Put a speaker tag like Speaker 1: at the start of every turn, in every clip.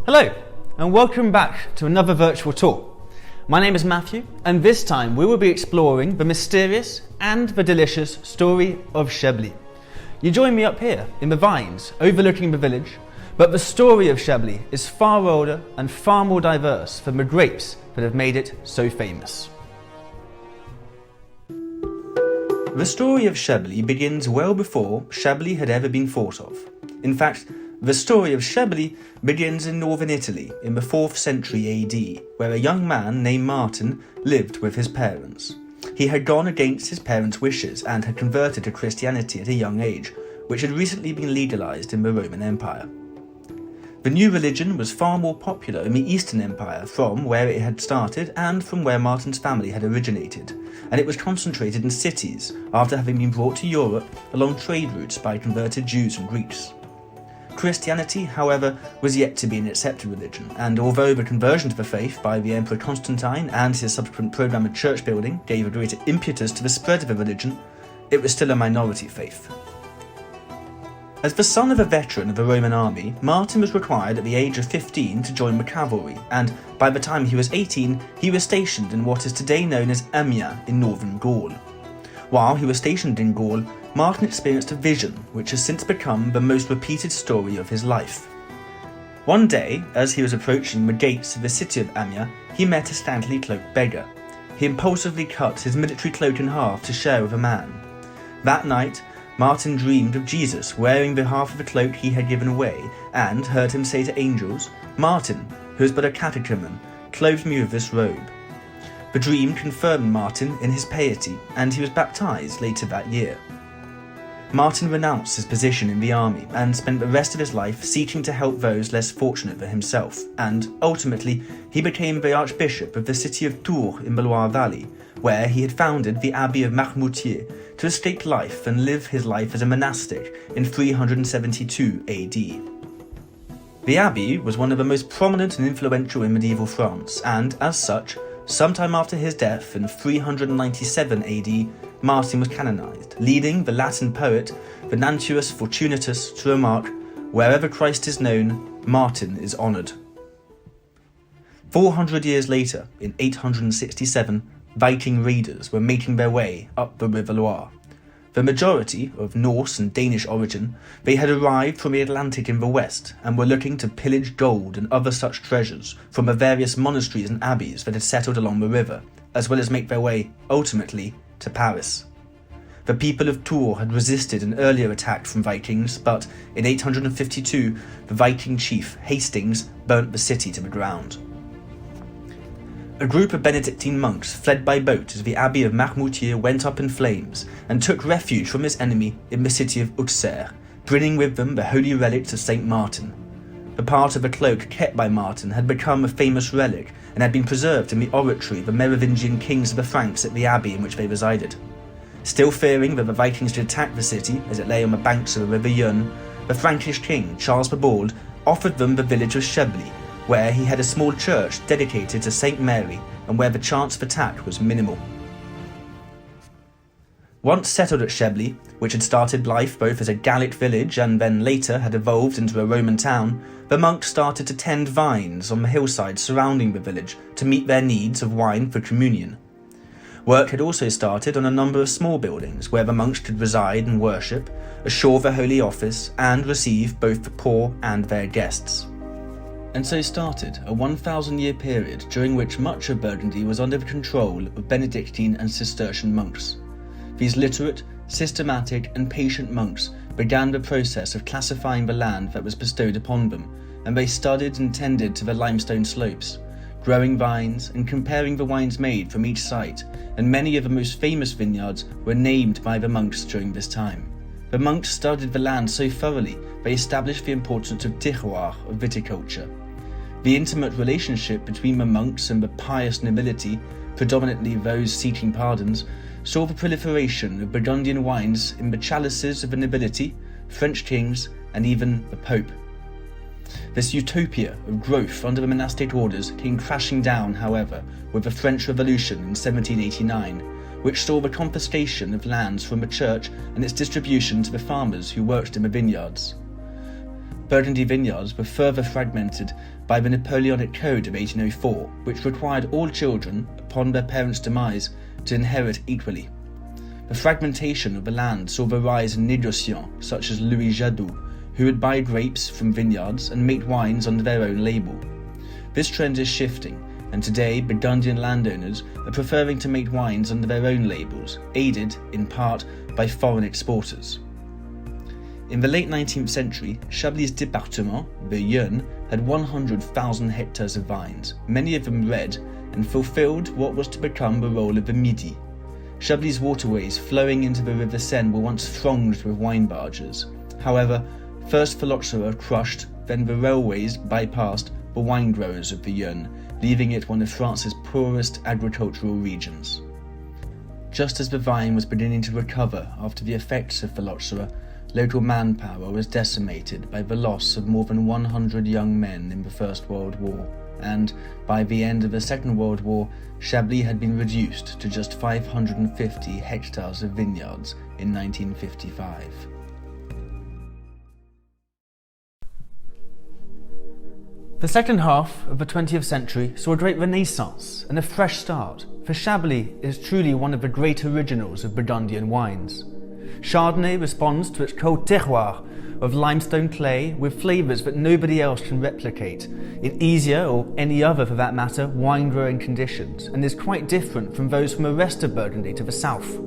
Speaker 1: Hello, and welcome back to another virtual tour. My name is Matthew, and this time we will be exploring the mysterious and the delicious story of Chablis. You join me up here in the vines overlooking the village, but the story of Chablis is far older and far more diverse than the grapes that have made it so famous. The story of Chablis begins well before Chablis had ever been thought of. In fact, the story of Chablis begins in northern Italy in the 4th century AD, where a young man named Martin lived with his parents. He had gone against his parents' wishes and had converted to Christianity at a young age, which had recently been legalized in the Roman Empire. The new religion was far more popular in the Eastern Empire from where it had started and from where Martin's family had originated, and it was concentrated in cities after having been brought to Europe along trade routes by converted Jews and Greeks. Christianity, however, was yet to be an accepted religion, and although the conversion to the faith by the Emperor Constantine and his subsequent program of church building gave a greater impetus to the spread of the religion, it was still a minority faith. As the son of a veteran of the Roman army, Martin was required at the age of 15 to join the cavalry, and by the time he was 18, he was stationed in what is today known as Amiens in northern Gaul. While he was stationed in Gaul, Martin experienced a vision which has since become the most repeated story of his life. One day, as he was approaching the gates of the city of Amiens, he met a scantily cloaked beggar. He impulsively cut his military cloak in half to share with a man. That night, Martin dreamed of Jesus wearing the half of the cloak he had given away, and heard him say to angels, "Martin, who is but a catechumen, clothe me with this robe." The dream confirmed Martin in his piety, and he was baptized later that year. Martin renounced his position in the army and spent the rest of his life seeking to help those less fortunate than himself, and ultimately he became the Archbishop of the city of Tours in the Loire Valley, where he had founded the Abbey of Marmoutier to escape life and live his life as a monastic in 372 AD. The abbey was one of the most prominent and influential in medieval France, and as such, sometime after his death in 397 AD, Martin was canonized, leading the Latin poet Venantius Fortunatus to remark, "Wherever Christ is known, Martin is honoured." 400 years later, in 867, Viking raiders were making their way up the River Loire. The majority of Norse and Danish origin, they had arrived from the Atlantic in the west and were looking to pillage gold and other such treasures from the various monasteries and abbeys that had settled along the river, as well as make their way, ultimately, to Paris. The people of Tours had resisted an earlier attack from Vikings, but in 852, the Viking chief Hastings burnt the city to the ground. A group of Benedictine monks fled by boat as the Abbey of Marmoutier went up in flames and took refuge from its enemy in the city of Auxerre, bringing with them the holy relics of Saint Martin. The part of the cloak kept by Martin had become a famous relic and had been preserved in the oratory of the Merovingian kings of the Franks at the abbey in which they resided. Still fearing that the Vikings would attack the city as it lay on the banks of the River Yonne, the Frankish king, Charles the Bald, offered them the village of Chablis, where he had a small church dedicated to Saint Mary and where the chance of attack was minimal. Once settled at Chablis, which had started life both as a Gallic village and then later had evolved into a Roman town, the monks started to tend vines on the hillsides surrounding the village to meet their needs of wine for communion. Work had also started on a number of small buildings where the monks could reside and worship, assure the holy office, and receive both the poor and their guests. And so started a 1,000-year period during which much of Burgundy was under the control of Benedictine and Cistercian monks. These literate, systematic and patient monks began the process of classifying the land that was bestowed upon them, and they studied and tended to the limestone slopes, growing vines and comparing the wines made from each site, and many of the most famous vineyards were named by the monks during this time. The monks studied the land so thoroughly they established the importance of terroir, of viticulture. The intimate relationship between the monks and the pious nobility, predominantly those seeking pardons, saw the proliferation of Burgundian wines in the chalices of the nobility, French kings, and even the Pope. This utopia of growth under the monastic orders came crashing down, however, with the French Revolution in 1789, which saw the confiscation of lands from the church and its distribution to the farmers who worked in the vineyards. Burgundy vineyards were further fragmented by the Napoleonic Code of 1804, which required all children, upon their parents' demise, to inherit equally. The fragmentation of the land saw the rise in négociants such as Louis Jadot, who would buy grapes from vineyards and make wines under their own label. This trend is shifting, and today Burgundian landowners are preferring to make wines under their own labels, aided, in part, by foreign exporters. In the late 19th century, Chablis département, the Yonne, had 100,000 hectares of vines, many of them red, and fulfilled what was to become the role of the Midi. Chablis waterways flowing into the River Sens were once thronged with wine barges. However, first phylloxera crushed, then the railways bypassed the wine growers of the Yonne, leaving it one of France's poorest agricultural regions. Just as the vine was beginning to recover after the effects of phylloxera, local manpower was decimated by the loss of more than 100 young men in the First World War, and by the end of the Second World War, Chablis had been reduced to just 550 hectares of vineyards in 1955. The second half of the 20th century saw a great renaissance and a fresh start, for Chablis is truly one of the great originals of Burgundian wines. Chardonnay responds to its cold terroir of limestone clay with flavours that nobody else can replicate in easier, or any other for that matter, wine growing conditions, and is quite different from those from the rest of Burgundy to the south.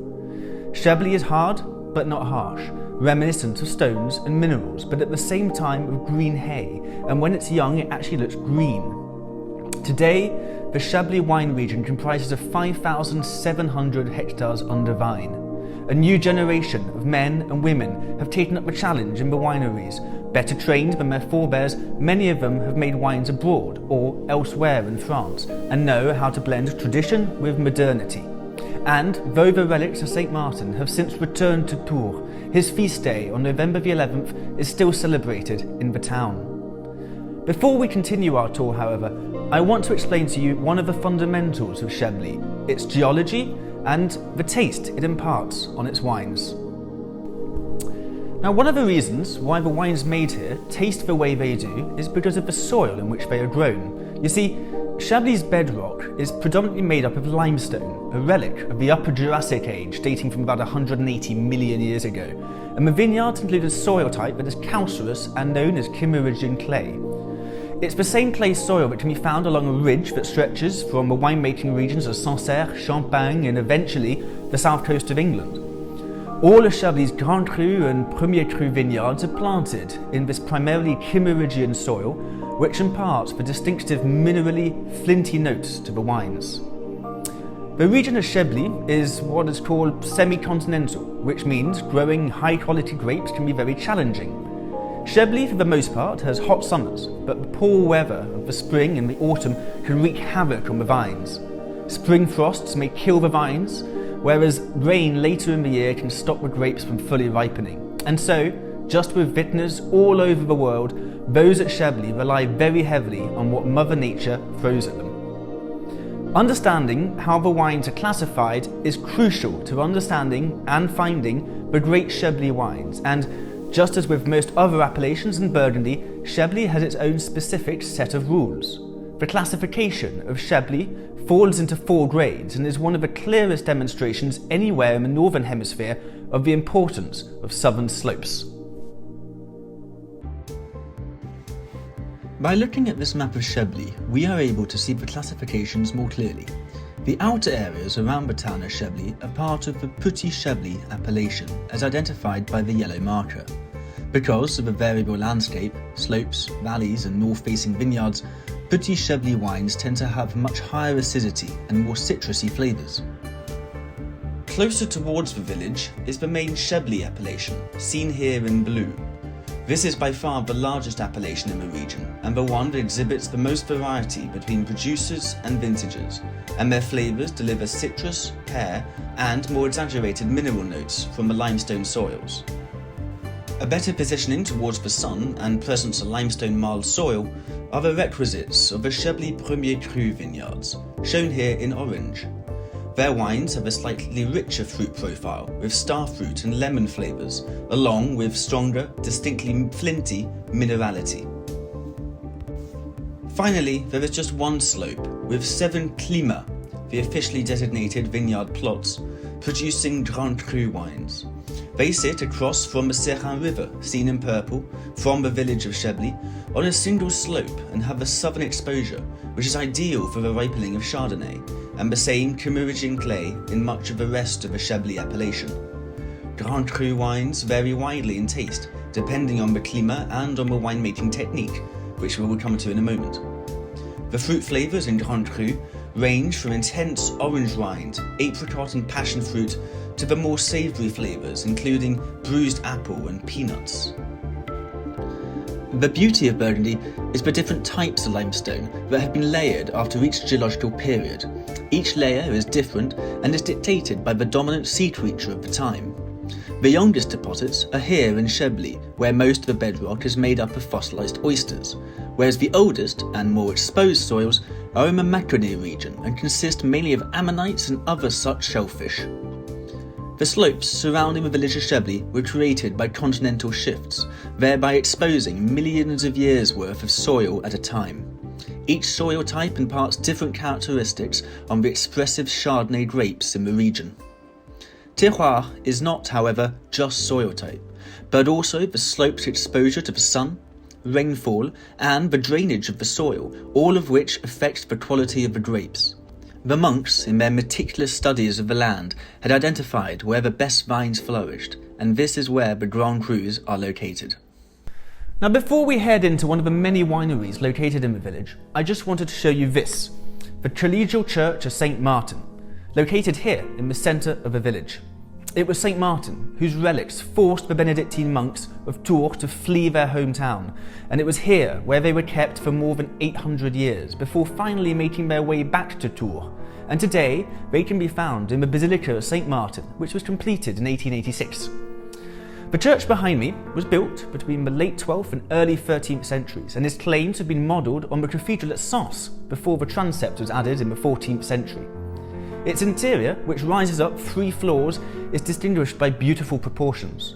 Speaker 1: Chablis is hard, but not harsh, reminiscent of stones and minerals, but at the same time of green hay, and when it's young it actually looks green. Today, the Chablis wine region comprises of 5,700 hectares under vine. A new generation of men and women have taken up the challenge in the wineries. Better trained than their forebears, many of them have made wines abroad or elsewhere in France, and know how to blend tradition with modernity. And though the relics of St. Martin have since returned to Tours, his feast day on November the 11th is still celebrated in the town. Before we continue our tour, however, I want to explain to you one of the fundamentals of Chablis, its geology and the taste it imparts on its wines. Now, one of the reasons why the wines made here taste the way they do is because of the soil in which they are grown. You see, Chablis' bedrock is predominantly made up of limestone, a relic of the Upper Jurassic Age dating from about 180 million years ago, and the vineyards include a soil type that is calcareous and known as Kimmeridgian clay. It's the same clay soil that can be found along a ridge that stretches from the winemaking regions of Sancerre, Champagne and eventually the south coast of England. All of Chablis' Grand Cru and Premier Cru vineyards are planted in this primarily Kimmeridgian soil, which imparts the distinctive minerally, flinty notes to the wines. The region of Chablis is what is called semi-continental, which means growing high-quality grapes can be very challenging. Chablis, for the most part, has hot summers, but the poor weather of the spring and the autumn can wreak havoc on the vines. Spring frosts may kill the vines, whereas rain later in the year can stop the grapes from fully ripening. And so, just with vintners all over the world, those at Chablis rely very heavily on what Mother Nature throws at them. Understanding how the wines are classified is crucial to understanding and finding the great Chablis wines, and just as with most other appellations in Burgundy, Chablis has its own specific set of rules. The classification of Chablis falls into 4 grades and is one of the clearest demonstrations anywhere in the Northern Hemisphere of the importance of southern slopes. By looking at this map of Chablis, we are able to see the classifications more clearly. The outer areas around the town of Chablis are part of the Petit Chablis appellation, as identified by the yellow marker. Because of a variable landscape, slopes, valleys and north-facing vineyards, Petit Chablis wines tend to have much higher acidity and more citrusy flavours. Closer towards the village is the main Chablis appellation, seen here in blue. This is by far the largest appellation in the region, and the one that exhibits the most variety between producers and vintages, and their flavours deliver citrus, pear, and more exaggerated mineral notes from the limestone soils. A better positioning towards the sun and presence of limestone marl soil are the requisites of the Chablis Premier Cru vineyards, shown here in orange. Their wines have a slightly richer fruit profile with starfruit and lemon flavours, along with stronger, distinctly flinty minerality. Finally, there is just one slope, with 7 climats, the officially designated vineyard plots, producing Grand Cru wines. They sit across from the Serein River, seen in purple, from the village of Chablis, on a single slope and have a southern exposure, which is ideal for the ripening of Chardonnay, and the same Camourogian clay in much of the rest of the Chablis appellation. Grand Cru wines vary widely in taste, depending on the climat and on the winemaking technique, which we will come to in a moment. The fruit flavours in Grand Cru range from intense orange rind, apricot and passion fruit, to the more savoury flavours including bruised apple and peanuts. The beauty of Burgundy is the different types of limestone that have been layered after each geological period. Each layer is different and is dictated by the dominant sea creature of the time. The youngest deposits are here in Chablis, where most of the bedrock is made up of fossilised oysters, whereas the oldest and more exposed soils are in the Mâconnais region and consist mainly of ammonites and other such shellfish. The slopes surrounding the village of Chablis were created by continental shifts, thereby exposing millions of years' worth of soil at a time. Each soil type imparts different characteristics on the expressive Chardonnay grapes in the region. Terroir is not, however, just soil type, but also the slope's exposure to the sun, rainfall, and the drainage of the soil, all of which affect the quality of the grapes. The monks, in their meticulous studies of the land, had identified where the best vines flourished, and this is where the Grand Crus are located. Now, before we head into one of the many wineries located in the village, I just wanted to show you this, the collegiate church of St. Martin, located here in the centre of the village. It was St. Martin whose relics forced the Benedictine monks of Tours to flee their hometown, and it was here where they were kept for more than 800 years before finally making their way back to Tours, and today they can be found in the Basilica of St. Martin, which was completed in 1886. The church behind me was built between the late 12th and early 13th centuries and is claimed to have been modelled on the cathedral at Sens before the transept was added in the 14th century. Its interior, which rises up 3 floors, is distinguished by beautiful proportions.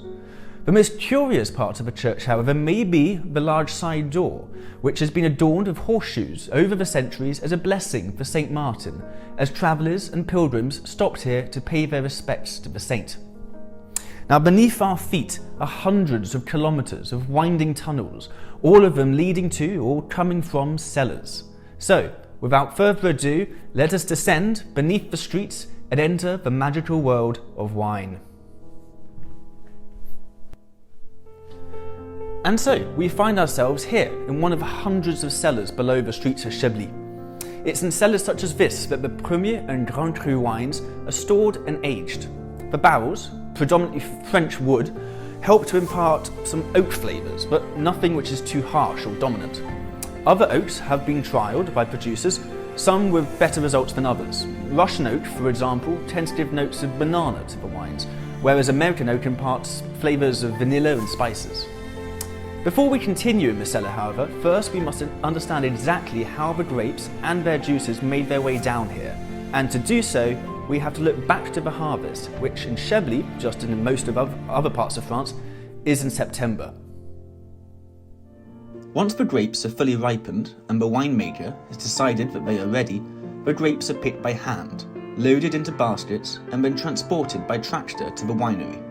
Speaker 1: The most curious part of the church, however, may be the large side door, which has been adorned with horseshoes over the centuries as a blessing for St. Martin, as travellers and pilgrims stopped here to pay their respects to the saint. Now, beneath our feet are hundreds of kilometres of winding tunnels, all of them leading to or coming from cellars. So, without further ado, let us descend beneath the streets and enter the magical world of wine. And so, we find ourselves here in one of the hundreds of cellars below the streets of Chablis. It's in cellars such as this that the Premier and Grand Cru wines are stored and aged. The barrels, predominantly French wood, help to impart some oak flavours, but nothing which is too harsh or dominant. Other oaks have been trialled by producers, some with better results than others. Russian oak, for example, tends to give notes of banana to the wines, whereas American oak imparts flavours of vanilla and spices. Before we continue in the cellar, however, first we must understand exactly how the grapes and their juices made their way down here, and to do so, we have to look back to the harvest, which in Chablis, just as in most of other parts of France, is in September. Once the grapes are fully ripened and the winemaker has decided that they are ready, the grapes are picked by hand, loaded into baskets and then transported by tractor to the winery.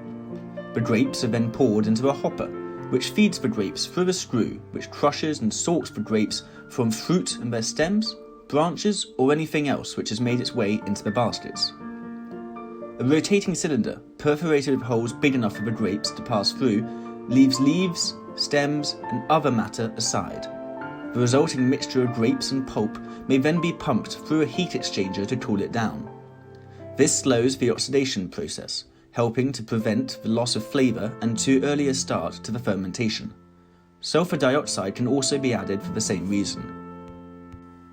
Speaker 1: The grapes are then poured into a hopper, which feeds the grapes through a screw which crushes and sorts the grapes from fruit and their stems, branches or anything else which has made its way into the baskets. A rotating cylinder, perforated with holes big enough for the grapes to pass through, leaves leaves, stems and other matter aside. The resulting mixture of grapes and pulp may then be pumped through a heat exchanger to cool it down. This slows the oxidation process, helping to prevent the loss of flavour and too early a start to the fermentation. Sulfur dioxide can also be added for the same reason.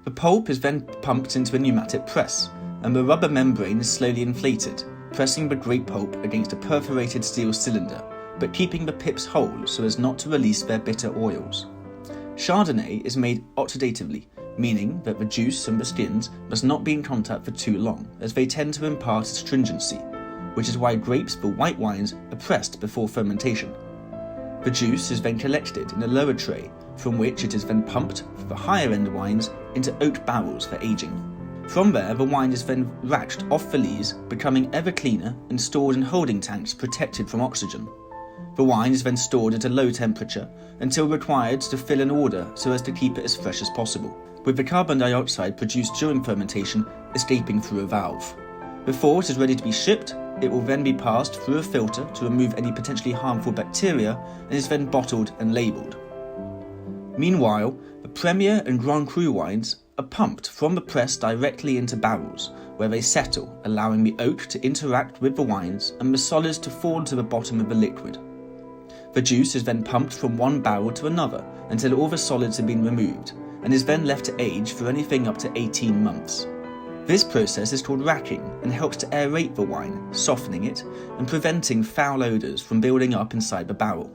Speaker 1: The pulp is then pumped into a pneumatic press, and the rubber membrane is slowly inflated, pressing the grape pulp against a perforated steel cylinder, but keeping the pips whole so as not to release their bitter oils. Chardonnay is made oxidatively, meaning that the juice and the skins must not be in contact for too long, as they tend to impart astringency, which is why grapes for white wines are pressed before fermentation. The juice is then collected in a lower tray, from which it is then pumped for the higher end wines into oak barrels for aging. From there, the wine is then racked off the lees, becoming ever cleaner and stored in holding tanks protected from oxygen. The wine is then stored at a low temperature until required to fill in order so as to keep it as fresh as possible, with the carbon dioxide produced during fermentation escaping through a valve. Before it is ready to be shipped, it will then be passed through a filter to remove any potentially harmful bacteria and is then bottled and labelled. Meanwhile, the Premier and Grand Cru wines are pumped from the press directly into barrels, where they settle, allowing the oak to interact with the wines and the solids to fall to the bottom of the liquid. The juice is then pumped from one barrel to another until all the solids have been removed, and is then left to age for anything up to 18 months. This process is called racking and helps to aerate the wine, softening it and preventing foul odours from building up inside the barrel.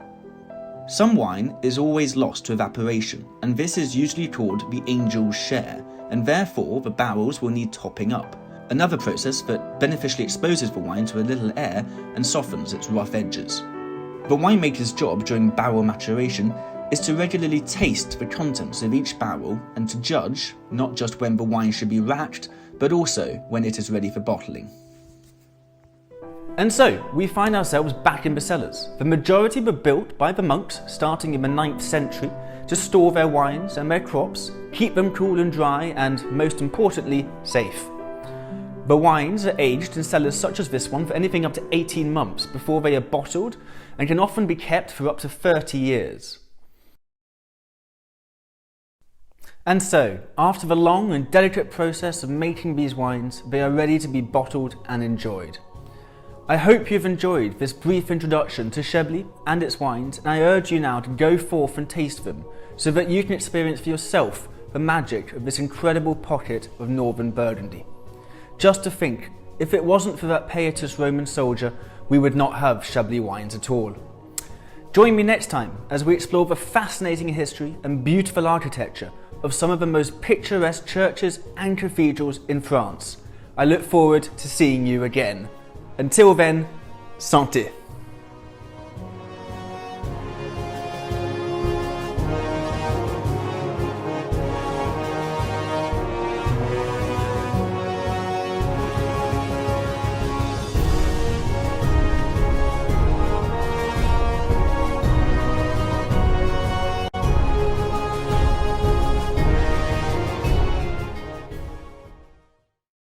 Speaker 1: Some wine is always lost to evaporation, and this is usually called the angel's share, and therefore the barrels will need topping up, another process that beneficially exposes the wine to a little air and softens its rough edges. The winemaker's job during barrel maturation is to regularly taste the contents of each barrel and to judge not just when the wine should be racked, but also when it is ready for bottling. And so, we find ourselves back in the cellars. The majority were built by the monks starting in the 9th century to store their wines and their crops, keep them cool and dry, and most importantly, safe. The wines are aged in cellars such as this one for anything up to 18 months before they are bottled and can often be kept for up to 30 years. And so, after the long and delicate process of making these wines, they are ready to be bottled and enjoyed. I hope you've enjoyed this brief introduction to Chablis and its wines, and I urge you now to go forth and taste them so that you can experience for yourself the magic of this incredible pocket of northern Burgundy. Just to think, if it wasn't for that pietas Roman soldier, we would not have Chablis wines at all. Join me next time as we explore the fascinating history and beautiful architecture of some of the most picturesque churches and cathedrals in France. I look forward to seeing you again. Until then, santé!